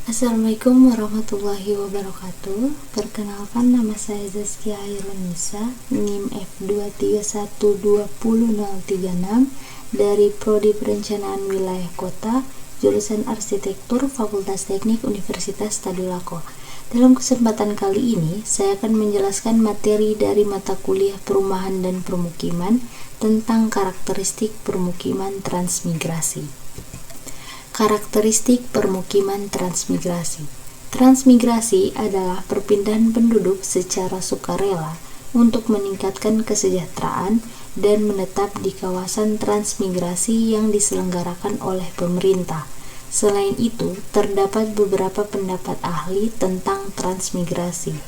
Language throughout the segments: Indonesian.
Assalamualaikum warahmatullahi wabarakatuh. Perkenalkan, nama saya Zaskia Hairunisa, NIM F2312036 dari Prodi Perencanaan Wilayah Kota, jurusan Arsitektur, Fakultas Teknik Universitas Tadulako. Dalam kesempatan kali ini, saya akan menjelaskan materi dari mata kuliah Perumahan dan Permukiman tentang karakteristik permukiman transmigrasi. Karakteristik permukiman transmigrasi. Transmigrasi adalah perpindahan penduduk secara sukarela untuk meningkatkan kesejahteraan dan menetap di kawasan transmigrasi yang diselenggarakan oleh pemerintah. Selain itu, terdapat beberapa pendapat ahli tentang transmigrasi.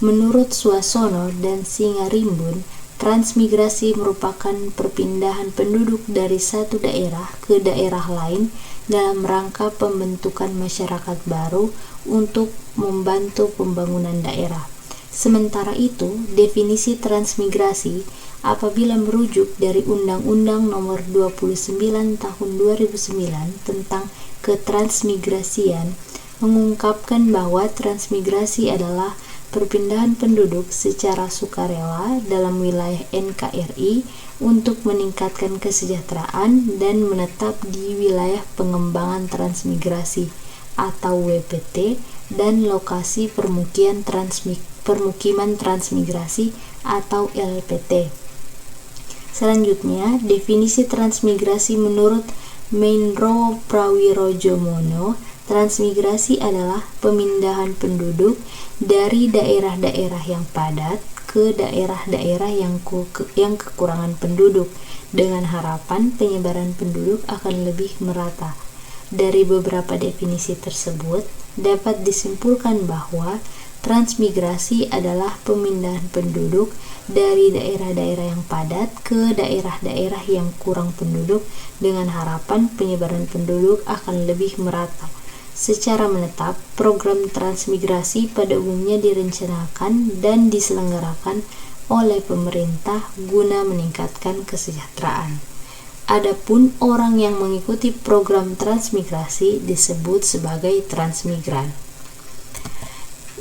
Menurut Suasono dan Singarimbun, transmigrasi merupakan perpindahan penduduk dari satu daerah ke daerah lain dalam rangka pembentukan masyarakat baru untuk membantu pembangunan daerah. Sementara itu, definisi transmigrasi apabila merujuk dari Undang-Undang Nomor 29 Tahun 2009 tentang ketransmigrasian mengungkapkan bahwa transmigrasi adalah perpindahan penduduk secara sukarela dalam wilayah NKRI untuk meningkatkan kesejahteraan dan menetap di wilayah pengembangan transmigrasi atau WPT dan lokasi permukiman transmigrasi atau LPT. Selanjutnya, definisi transmigrasi menurut Mainro Prawirojomono, transmigrasi adalah pemindahan penduduk dari daerah-daerah yang padat ke daerah-daerah yang kekurangan penduduk dengan harapan penyebaran penduduk akan lebih merata. Dari beberapa definisi tersebut, dapat disimpulkan bahwa transmigrasi adalah pemindahan penduduk dari daerah-daerah yang padat ke daerah-daerah yang kurang penduduk dengan harapan penyebaran penduduk akan lebih merata. Secara menetap, program transmigrasi pada umumnya direncanakan dan diselenggarakan oleh pemerintah guna meningkatkan kesejahteraan. Adapun orang yang mengikuti program transmigrasi disebut sebagai transmigran.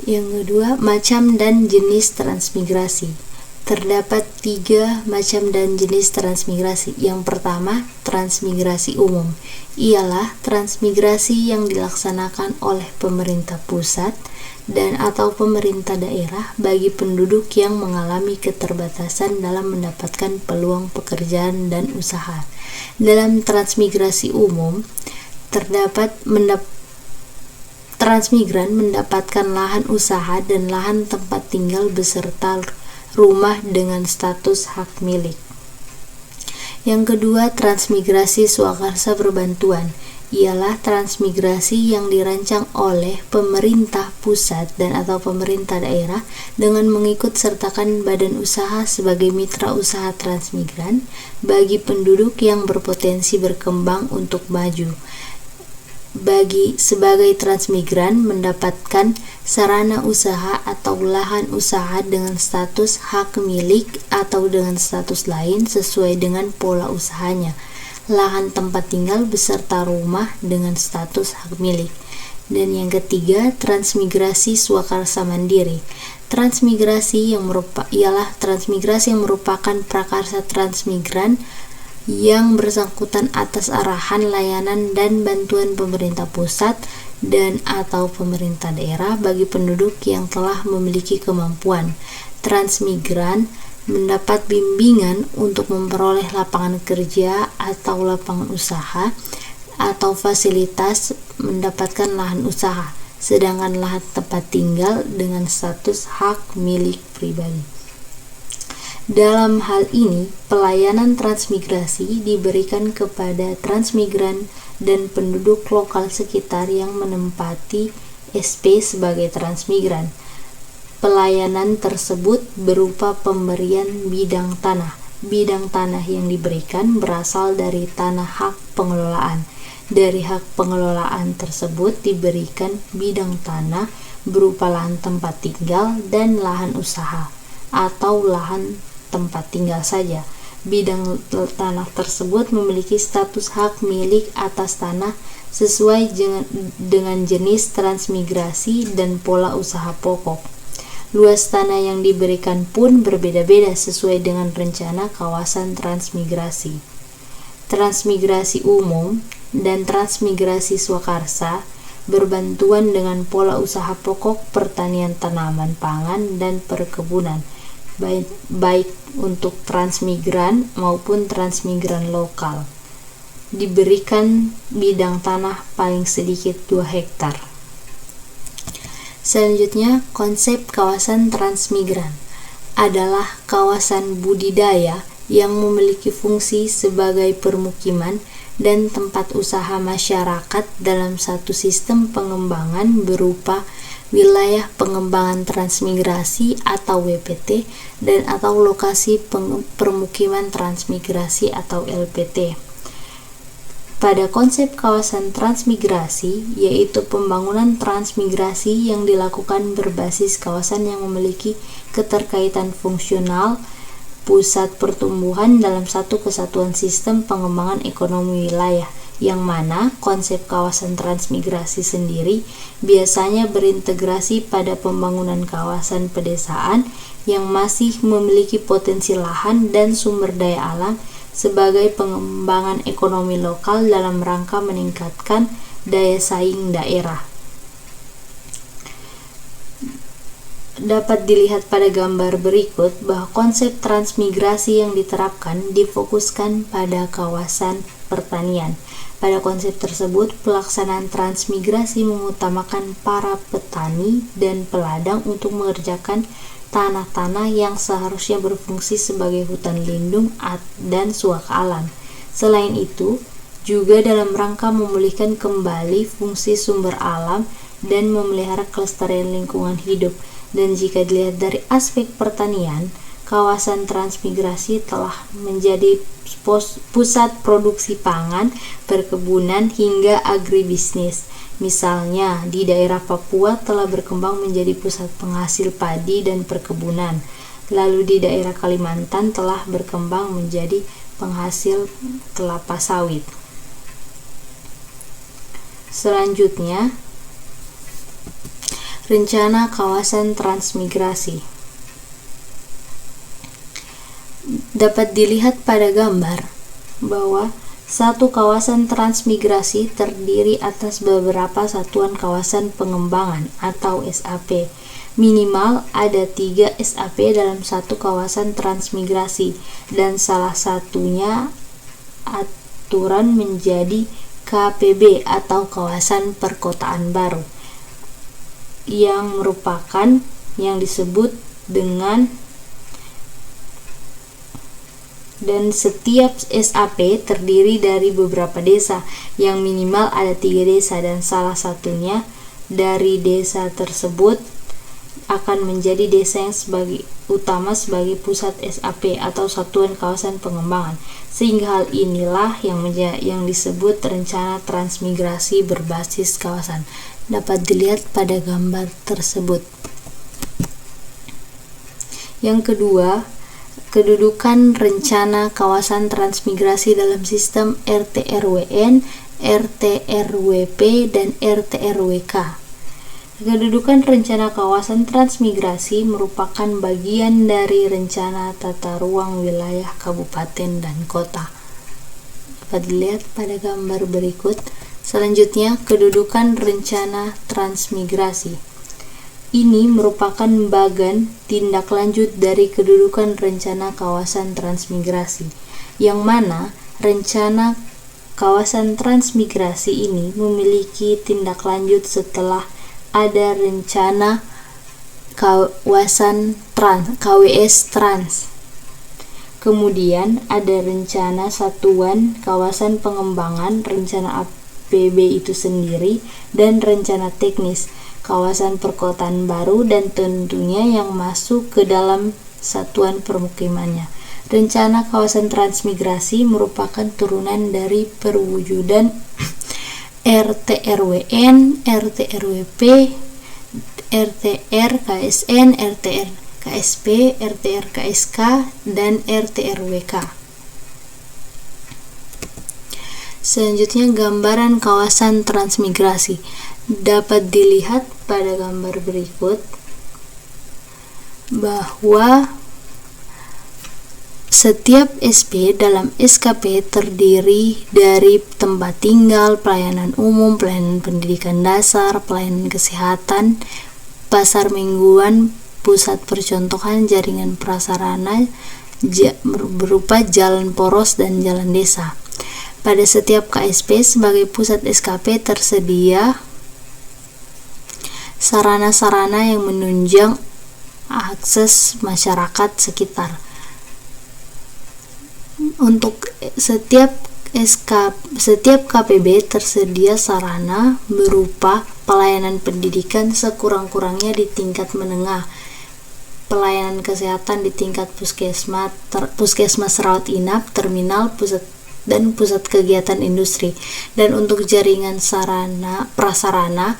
Yang kedua, macam dan jenis transmigrasi. Terdapat 3 macam dan jenis transmigrasi. Yang pertama, transmigrasi umum. Ialah transmigrasi yang dilaksanakan oleh pemerintah pusat dan atau pemerintah daerah bagi penduduk yang mengalami keterbatasan dalam mendapatkan peluang pekerjaan dan usaha. Dalam transmigrasi umum, terdapat transmigran mendapatkan lahan usaha dan lahan tempat tinggal beserta rumah dengan status hak milik. Yang kedua, transmigrasi swakarsa berbantuan. Ialah transmigrasi yang dirancang oleh pemerintah pusat dan atau pemerintah daerah dengan mengikut sertakan badan usaha sebagai mitra usaha transmigran bagi penduduk yang berpotensi berkembang untuk maju. Sebagai transmigran mendapatkan sarana usaha atau lahan usaha dengan status hak milik atau dengan status lain sesuai dengan pola usahanya, lahan tempat tinggal beserta rumah dengan status hak milik. Dan yang ketiga, transmigrasi swakarsa mandiri. Transmigrasi ialah transmigrasi yang merupakan prakarsa transmigran yang bersangkutan atas arahan layanan dan bantuan pemerintah pusat dan atau pemerintah daerah bagi penduduk yang telah memiliki kemampuan. Transmigran mendapat bimbingan untuk memperoleh lapangan kerja atau lapangan usaha atau fasilitas mendapatkan lahan usaha, sedangkan lahan tempat tinggal dengan status hak milik pribadi. Dalam hal ini, pelayanan transmigrasi diberikan kepada transmigran dan penduduk lokal sekitar yang menempati SP sebagai transmigran. Pelayanan tersebut berupa pemberian bidang tanah. Bidang tanah yang diberikan berasal dari tanah hak pengelolaan. Dari hak pengelolaan tersebut diberikan bidang tanah berupa lahan tempat tinggal dan lahan usaha atau lahan tempat tinggal saja. bidang tanah tersebut memiliki status hak milik atas tanah sesuai dengan jenis transmigrasi dan pola usaha pokok. Luas tanah yang diberikan pun berbeda-beda sesuai dengan rencana kawasan transmigrasi. Transmigrasi umum dan transmigrasi swakarsa berbantuan dengan pola usaha pokok pertanian tanaman pangan dan perkebunan, baik untuk transmigran maupun transmigran lokal. Diberikan bidang tanah paling sedikit 2 hektar. Selanjutnya, konsep kawasan transmigran adalah kawasan budidaya yang memiliki fungsi sebagai permukiman dan tempat usaha masyarakat dalam satu sistem pengembangan berupa wilayah pengembangan transmigrasi atau WPT dan atau lokasi permukiman transmigrasi atau LPT. Pada konsep kawasan transmigrasi, yaitu pembangunan transmigrasi yang dilakukan berbasis kawasan yang memiliki keterkaitan fungsional pusat pertumbuhan dalam satu kesatuan sistem pengembangan ekonomi wilayah, yang mana konsep kawasan transmigrasi sendiri biasanya berintegrasi pada pembangunan kawasan pedesaan yang masih memiliki potensi lahan dan sumber daya alam sebagai pengembangan ekonomi lokal dalam rangka meningkatkan daya saing daerah. Dapat dilihat pada gambar berikut bahwa konsep transmigrasi yang diterapkan difokuskan pada kawasan pertanian. Pada konsep tersebut, pelaksanaan transmigrasi mengutamakan para petani dan peladang untuk mengerjakan tanah-tanah yang seharusnya berfungsi sebagai hutan lindung dan suaka alam. Selain itu, juga dalam rangka memulihkan kembali fungsi sumber alam dan memelihara kelestarian lingkungan hidup. Dan jika dilihat dari aspek pertanian, kawasan transmigrasi telah menjadi pusat produksi pangan, perkebunan, hingga agribisnis. Misalnya, di daerah Papua telah berkembang menjadi pusat penghasil padi dan perkebunan. Lalu di daerah Kalimantan telah berkembang menjadi penghasil kelapa sawit. Selanjutnya, rencana kawasan transmigrasi. Dapat dilihat pada gambar bahwa satu kawasan transmigrasi terdiri atas beberapa satuan kawasan pengembangan atau SAP. Minimal ada 3 SAP dalam satu kawasan transmigrasi, dan salah satunya aturan menjadi KPB atau kawasan perkotaan baru, yang merupakan yang disebut dengan, dan setiap SAP terdiri dari beberapa desa, yang minimal ada 3 desa, dan salah satunya dari desa tersebut akan menjadi desa yang utama sebagai pusat SAP atau satuan kawasan pengembangan. Sehingga hal inilah yang disebut rencana transmigrasi berbasis kawasan. Dapat dilihat pada gambar tersebut. Yang kedua, kedudukan rencana kawasan transmigrasi dalam sistem RT-RWN, RT-RWP, dan RT-RWK. Kedudukan rencana kawasan transmigrasi merupakan bagian dari rencana tata ruang wilayah kabupaten dan kota. Dapat dilihat pada gambar berikut. Selanjutnya, kedudukan rencana transmigrasi. Ini merupakan bagian tindak lanjut dari kedudukan rencana kawasan transmigrasi, yang mana rencana kawasan transmigrasi ini memiliki tindak lanjut setelah ada rencana kawasan KWS Trans. Kemudian ada rencana satuan kawasan pengembangan, rencana APB itu sendiri, dan rencana teknis kawasan perkotaan baru, dan tentunya yang masuk ke dalam satuan permukimannya. Rencana kawasan transmigrasi merupakan turunan dari perwujudan RT-RWN, RT-RWP, RT-RKSN, RT-RKSP, RT-RKSK, dan RT-RWK. Selanjutnya, gambaran kawasan transmigrasi. Dapat dilihat pada gambar berikut bahwa setiap SP dalam SKP terdiri dari tempat tinggal, pelayanan umum, pelayanan pendidikan dasar, pelayanan kesehatan, pasar mingguan, pusat percontohan, jaringan prasarana berupa jalan poros dan jalan desa. Pada setiap KSP sebagai pusat SKP tersedia sarana-sarana yang menunjang akses masyarakat sekitar. Untuk setiap KPB tersedia sarana berupa pelayanan pendidikan sekurang-kurangnya di tingkat menengah, pelayanan kesehatan di tingkat puskesmas rawat inap, terminal, pusat kegiatan industri. Dan untuk jaringan prasarana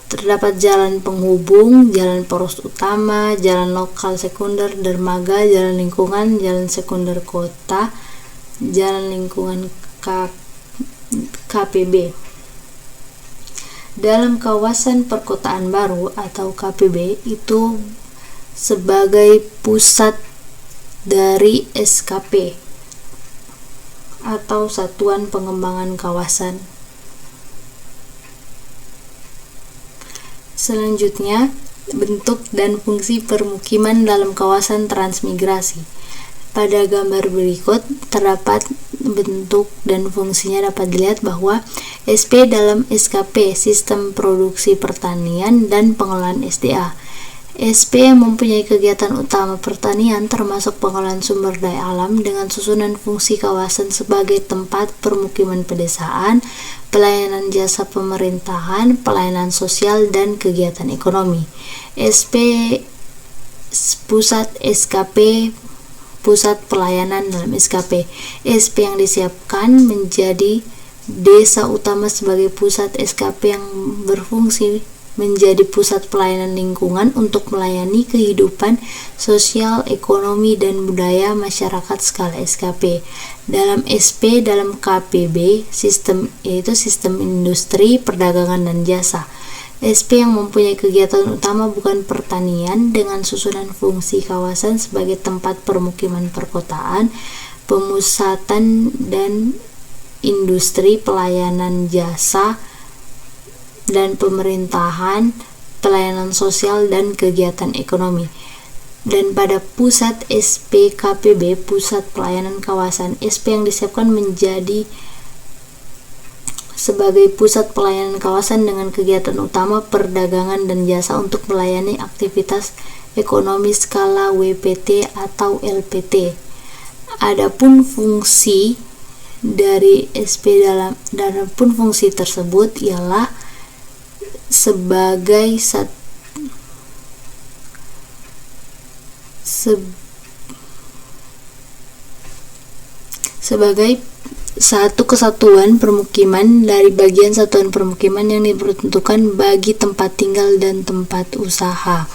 terdapat jalan penghubung, jalan poros utama, jalan lokal sekunder, dermaga, jalan lingkungan, jalan sekunder kota, jalan lingkungan KPB. Dalam kawasan perkotaan baru atau KPB itu sebagai pusat dari SKP atau Satuan Pengembangan Kawasan. Selanjutnya, bentuk dan fungsi permukiman dalam kawasan transmigrasi. Pada gambar berikut terdapat bentuk dan fungsinya. Dapat dilihat bahwa SP dalam SKP, Sistem Produksi Pertanian dan Pengelolaan SDA. SP yang mempunyai kegiatan utama pertanian termasuk pengolahan sumber daya alam dengan susunan fungsi kawasan sebagai tempat permukiman pedesaan, pelayanan jasa pemerintahan, pelayanan sosial, dan kegiatan ekonomi. SP Pusat SKP, Pusat Pelayanan dalam SKP. SP yang disiapkan menjadi desa utama sebagai pusat SKP yang berfungsi menjadi pusat pelayanan lingkungan untuk melayani kehidupan sosial, ekonomi, dan budaya masyarakat skala SKP. Dalam SP dalam KPB, yaitu sistem industri, perdagangan, dan jasa. SP yang mempunyai kegiatan utama bukan pertanian dengan susunan fungsi kawasan sebagai tempat permukiman perkotaan, pemusatan dan industri, pelayanan jasa dan pemerintahan, pelayanan sosial, dan kegiatan ekonomi. Dan pada pusat SPKPB, Pusat Pelayanan Kawasan, SP yang disiapkan menjadi sebagai pusat pelayanan kawasan dengan kegiatan utama perdagangan dan jasa untuk melayani aktivitas ekonomi skala WPT atau LPT. Adapun fungsi dari SP dalam fungsi tersebut ialah sebagai satu kesatuan permukiman dari bagian satuan permukiman yang diperuntukkan bagi tempat tinggal dan tempat usaha.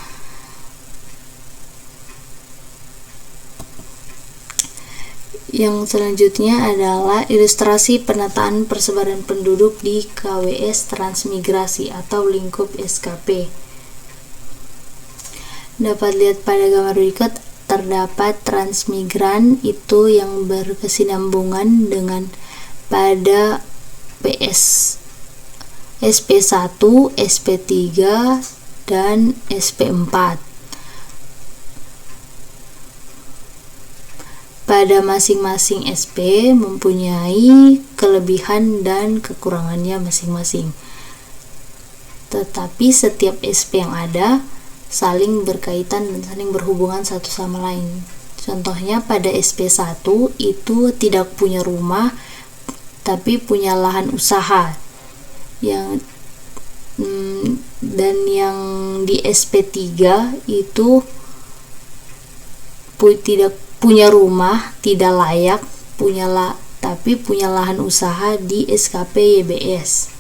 Yang selanjutnya adalah ilustrasi penataan persebaran penduduk di KWS transmigrasi atau lingkup SKP. Dapat lihat pada gambar berikut, terdapat transmigran itu yang berkesinambungan dengan pada SP1, SP3, dan SP4. Pada masing-masing SP mempunyai kelebihan dan kekurangannya masing-masing. Tetapi setiap SP yang ada saling berkaitan dan saling berhubungan satu sama lain. Contohnya pada SP1 itu tidak punya rumah tapi punya lahan usaha. Dan yang di SP3 itu tidak punya rumah, tidak layak, tapi punya lahan usaha di SKP YBS.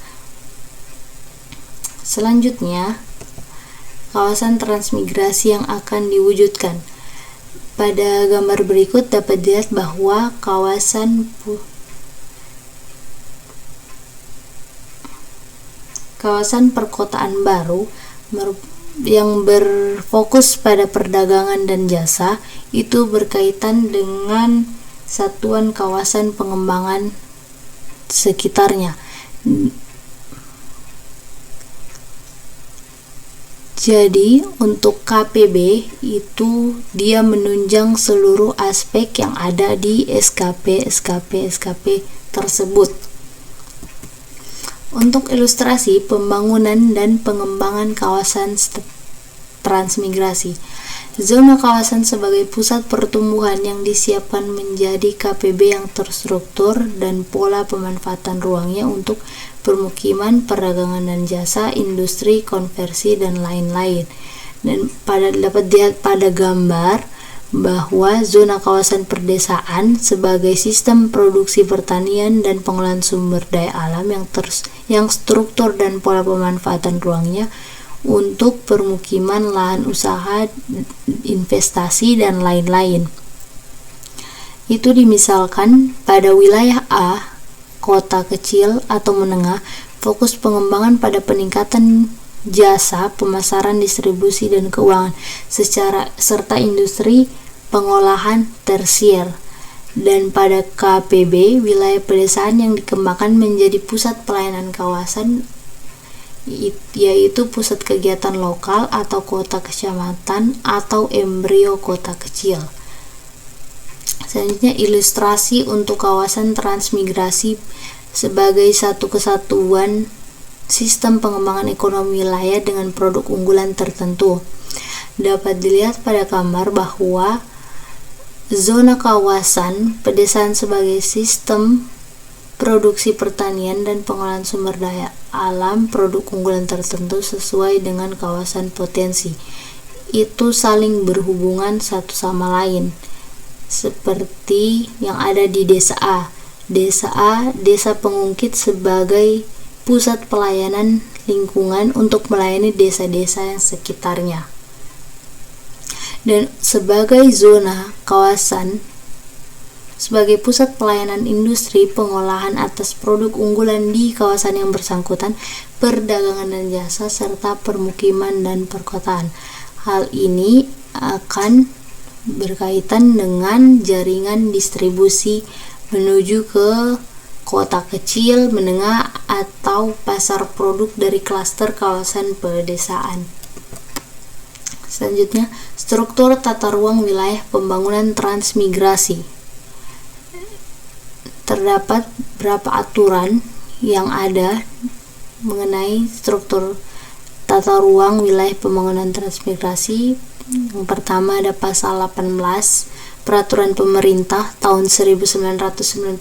Selanjutnya, kawasan transmigrasi yang akan diwujudkan. Pada gambar berikut dapat dilihat bahwa kawasan Kawasan perkotaan baru yang berfokus pada perdagangan dan jasa itu berkaitan dengan satuan kawasan pengembangan sekitarnya. Jadi untuk KPB itu dia menunjang seluruh aspek yang ada di SKP tersebut. Untuk ilustrasi pembangunan dan pengembangan kawasan transmigrasi, zona kawasan sebagai pusat pertumbuhan yang disiapkan menjadi KPB yang terstruktur dan pola pemanfaatan ruangnya untuk permukiman, perdagangan dan jasa, industri, konversi, dan lain-lain. Dan dapat dilihat pada gambar bahwa zona kawasan perdesaan sebagai sistem produksi pertanian dan pengelolaan sumber daya alam yang struktur dan pola pemanfaatan ruangnya untuk permukiman, lahan usaha, investasi, dan lain-lain. Itu dimisalkan pada wilayah A, kota kecil atau menengah, fokus pengembangan pada peningkatan jasa, pemasaran, distribusi, dan keuangan serta industri pengolahan tersier. Dan pada KPB, wilayah pedesaan yang dikembangkan menjadi pusat pelayanan kawasan, yaitu pusat kegiatan lokal atau kota kecamatan atau embrio kota kecil. Selanjutnya ilustrasi untuk kawasan transmigrasi sebagai satu kesatuan sistem pengembangan ekonomi wilayah dengan produk unggulan tertentu. Dapat dilihat pada gambar bahwa zona kawasan pedesaan sebagai sistem produksi pertanian dan pengolahan sumber daya alam produk unggulan tertentu sesuai dengan kawasan potensi. Itu saling berhubungan satu sama lain. Seperti yang ada di Desa A. Desa Pengungkit sebagai pusat pelayanan lingkungan untuk melayani desa-desa yang sekitarnya. Dan sebagai zona kawasan sebagai pusat pelayanan industri pengolahan atas produk unggulan di kawasan yang bersangkutan, perdagangan dan jasa, serta permukiman dan perkotaan. Hal ini akan berkaitan dengan jaringan distribusi menuju ke kota kecil, menengah, atau pasar produk dari klaster kawasan pedesaan. Selanjutnya, struktur tata ruang wilayah pembangunan transmigrasi. Terdapat beberapa aturan yang ada mengenai struktur tata ruang wilayah pembangunan transmigrasi. Yang pertama ada pasal 18 Peraturan Pemerintah tahun 1999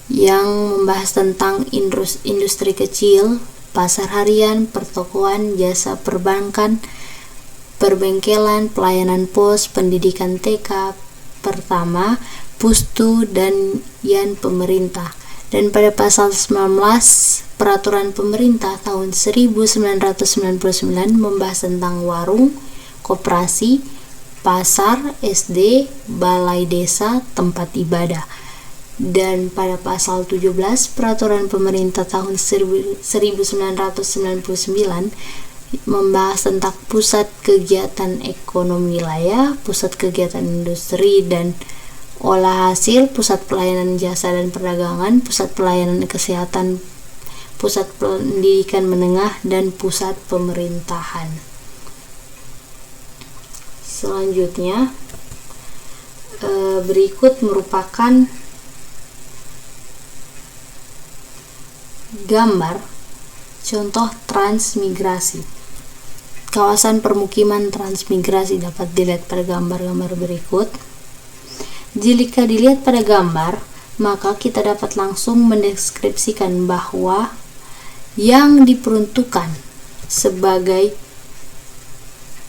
yang membahas tentang industri kecil, pasar harian, pertokoan, jasa perbankan, perbengkelan, pelayanan pos, pendidikan TK pertama, pustu, dan yan pemerintah. Dan pada pasal 19 Peraturan Pemerintah tahun 1999 membahas tentang warung, koperasi, pasar, SD, balai desa, tempat ibadah. Dan pada pasal 17 Peraturan Pemerintah tahun 1999 membahas tentang pusat kegiatan ekonomi wilayah, pusat kegiatan industri dan olah hasil, pusat pelayanan jasa dan perdagangan, pusat pelayanan kesehatan, pusat pendidikan menengah, dan pusat pemerintahan. Selanjutnya berikut merupakan gambar contoh transmigrasi. Kawasan permukiman transmigrasi dapat dilihat pada gambar-gambar berikut. Jika dilihat pada gambar, maka kita dapat langsung mendeskripsikan bahwa yang diperuntukkan sebagai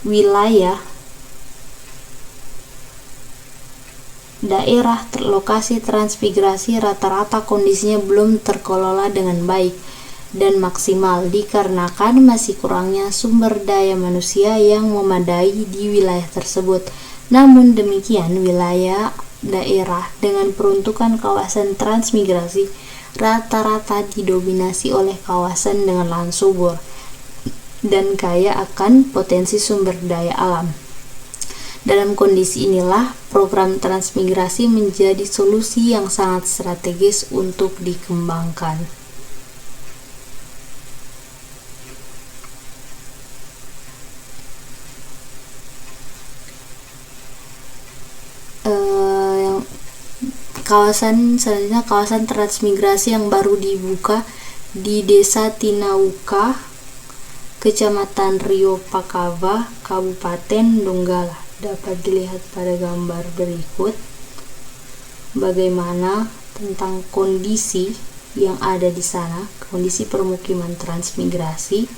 wilayah daerah lokasi transmigrasi rata-rata kondisinya belum terkelola dengan baik dan maksimal dikarenakan masih kurangnya sumber daya manusia yang memadai di wilayah tersebut. Namun demikian, wilayah daerah dengan peruntukan kawasan transmigrasi rata-rata didominasi oleh kawasan dengan lahan subur dan kaya akan potensi sumber daya alam. Dalam kondisi inilah, program transmigrasi menjadi solusi yang sangat strategis untuk dikembangkan. Selanjutnya kawasan transmigrasi yang baru dibuka di Desa Tinauka, Kecamatan Rio Pakava, Kabupaten Donggala. Dapat dilihat pada gambar berikut bagaimana tentang kondisi yang ada di sana, kondisi permukiman transmigrasi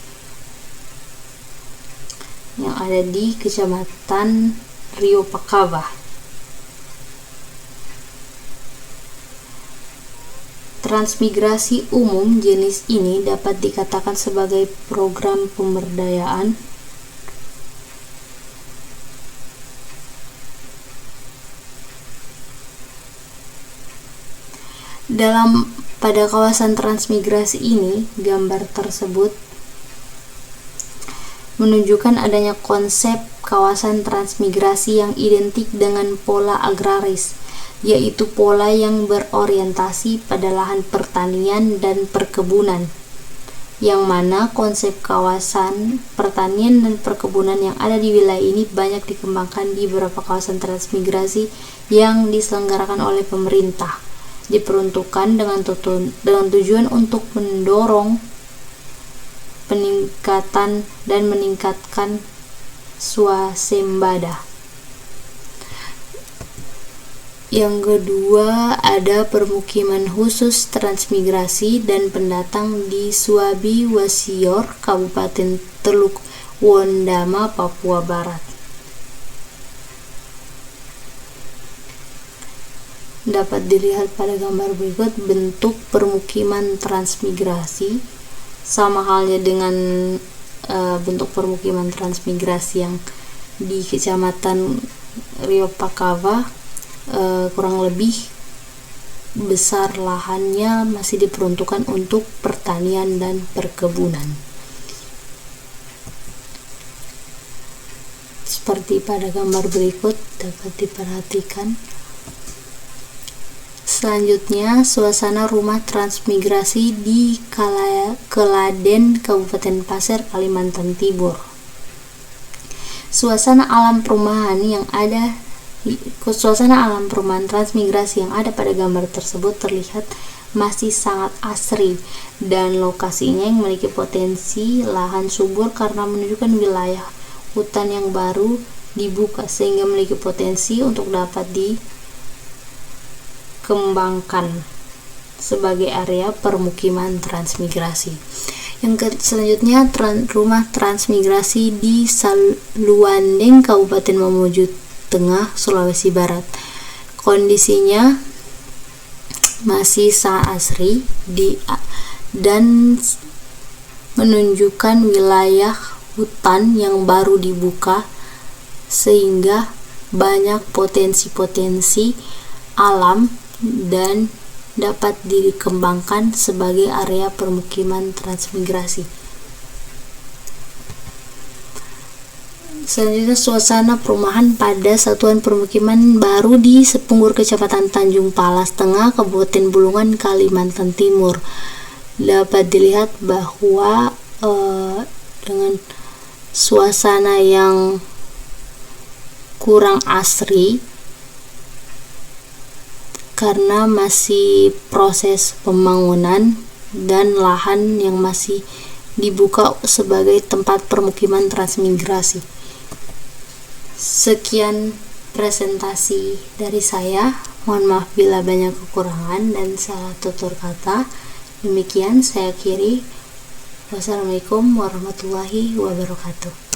yang ada di Kecamatan Rio Pakava. Transmigrasi umum jenis ini dapat dikatakan sebagai program pemberdayaan pada kawasan transmigrasi ini. Gambar tersebut menunjukkan adanya konsep kawasan transmigrasi yang identik dengan pola agraris, yaitu pola yang berorientasi pada lahan pertanian dan perkebunan, yang mana konsep kawasan pertanian dan perkebunan yang ada di wilayah ini banyak dikembangkan di beberapa kawasan transmigrasi yang diselenggarakan oleh pemerintah, diperuntukkan dengan tujuan untuk mendorong peningkatan dan meningkatkan swasembada. Yang kedua, ada permukiman khusus transmigrasi dan pendatang di Suabi Wasior, Kabupaten Teluk Wondama, Papua Barat. Dapat dilihat pada gambar berikut bentuk permukiman transmigrasi, sama halnya dengan bentuk permukiman transmigrasi yang di Kecamatan Rio Pakava. Kurang lebih besar lahannya masih diperuntukkan untuk pertanian dan perkebunan. Seperti pada gambar berikut dapat diperhatikan. Selanjutnya, suasana rumah transmigrasi di Keladen, Kabupaten Pasir, Kalimantan Timur. Suasana alam perumahan transmigrasi yang ada pada gambar tersebut terlihat masih sangat asri, dan lokasinya yang memiliki potensi lahan subur karena menunjukkan wilayah hutan yang baru dibuka, sehingga memiliki potensi untuk dapat dikembangkan sebagai area permukiman transmigrasi. Selanjutnya, rumah transmigrasi di Saluandeng, Kabupaten Mamuju Tengah, Sulawesi Barat. Kondisinya masih sangat asri dan menunjukkan wilayah hutan yang baru dibuka, sehingga banyak potensi-potensi alam dan dapat dikembangkan sebagai area permukiman transmigrasi. Selanjutnya, suasana perumahan pada satuan permukiman baru di Sepunggur, Kecamatan Tanjung Palas Tengah, Kabupaten Bulungan, Kalimantan Timur. Dapat dilihat bahwa dengan suasana yang kurang asri karena masih proses pembangunan dan lahan yang masih dibuka sebagai tempat permukiman transmigrasi. Sekian presentasi dari saya. Mohon maaf bila banyak kekurangan dan salah tutur kata. Demikian saya akhiri. Wassalamualaikum warahmatullahi wabarakatuh.